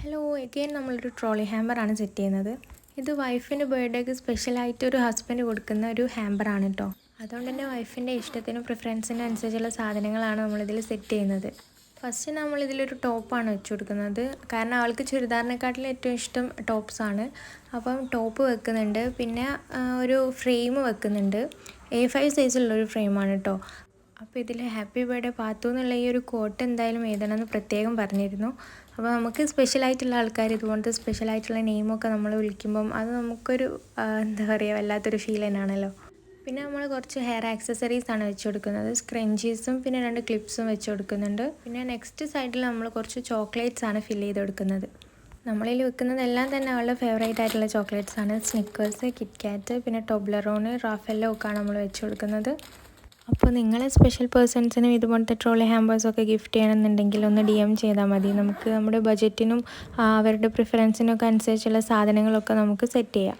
Hello again നമ്മളൊരു trolley ഹാമ്പറാണ് set ചെയ്യുന്നത്. ഇത് വൈഫിൻ്റെ ബർത്ത്ഡേക്ക് സ്പെഷ്യലായിട്ട് ഒരു ഹസ്ബൻഡ് കൊടുക്കുന്ന ഒരു ഹാമ്പറാണ് കേട്ടോ. അതുകൊണ്ട് തന്നെ വൈഫിൻ്റെ ഇഷ്ടത്തിനും പ്രിഫറൻസിനും അനുസരിച്ചുള്ള സാധനങ്ങളാണ് നമ്മളിതിൽ സെറ്റ് ചെയ്യുന്നത്. ഫസ്റ്റ് നമ്മളിതിലൊരു ടോപ്പാണ് വെച്ച് കൊടുക്കുന്നത്. കാരണം അവൾക്ക് ചുരിദാറിനെക്കാട്ടിലും ഏറ്റവും ഇഷ്ടം ടോപ്സാണ്. അപ്പം ടോപ്പ് വെക്കുന്നുണ്ട്. പിന്നെ ഒരു ഫ്രെയിം വെക്കുന്നുണ്ട്. A5 സൈസുള്ളൊരു ഫ്രെയിമാണ് കേട്ടോ. അപ്പോൾ ഇതിൽ ഹാപ്പി ബർത്ത്ഡേ പാത്തു എന്നുള്ള ഈ ഒരു കോട്ട് എന്തായാലും എഴുതണമെന്ന് പ്രത്യേകം പറഞ്ഞിരുന്നു. അപ്പോൾ നമുക്ക് സ്പെഷ്യലായിട്ടുള്ള ആൾക്കാർ ഇതുപോലത്തെ സ്പെഷ്യലായിട്ടുള്ള നെയിമൊക്കെ നമ്മൾ വിളിക്കുമ്പം അത് നമുക്കൊരു എന്താ പറയുക വല്ലാത്തൊരു ഫീൽ തന്നെയാണല്ലോ. പിന്നെ നമ്മൾ കുറച്ച് ഹെയർ ആക്സസറീസാണ് വെച്ച് കൊടുക്കുന്നത്. സ്ക്രഞ്ചീസും പിന്നെ 2 ക്ലിപ്സും വെച്ച് കൊടുക്കുന്നുണ്ട്. പിന്നെ നെക്സ്റ്റ് സൈഡിൽ നമ്മൾ കുറച്ച് ചോക്ലേറ്റ്സാണ് ഫില്ല് ചെയ്ത് കൊടുക്കുന്നത്. നമ്മളിൽ വെക്കുന്നതെല്ലാം തന്നെ അവളുടെ ഫേവറേറ്റ് ആയിട്ടുള്ള ചോക്ലേറ്റ്സാണ്. സ്നിക്കേഴ്സ്, കിറ്റ്കാറ്റ്, പിന്നെ ടോബ്ലറോണ്, റാഫെല്ലോ ഒക്കെയാണ് നമ്മൾ വെച്ച് കൊടുക്കുന്നത്. അപ്പോൾ നിങ്ങളെ സ്പെഷ്യൽ പേഴ്സൺസിനും ഇതുപോലത്തെ ട്രോളി ഹാമ്പേഴ്സൊക്കെ ഗിഫ്റ്റ് ചെയ്യണമെന്നുണ്ടെങ്കിൽ ഒന്ന് DM ചെയ്താൽ മതി. നമുക്ക് നമ്മുടെ ബഡ്ജറ്റിനും അവരുടെ പ്രിഫറൻസിനൊക്കെ അനുസരിച്ചുള്ള സാധനങ്ങളൊക്കെ നമുക്ക് സെറ്റ് ചെയ്യാം.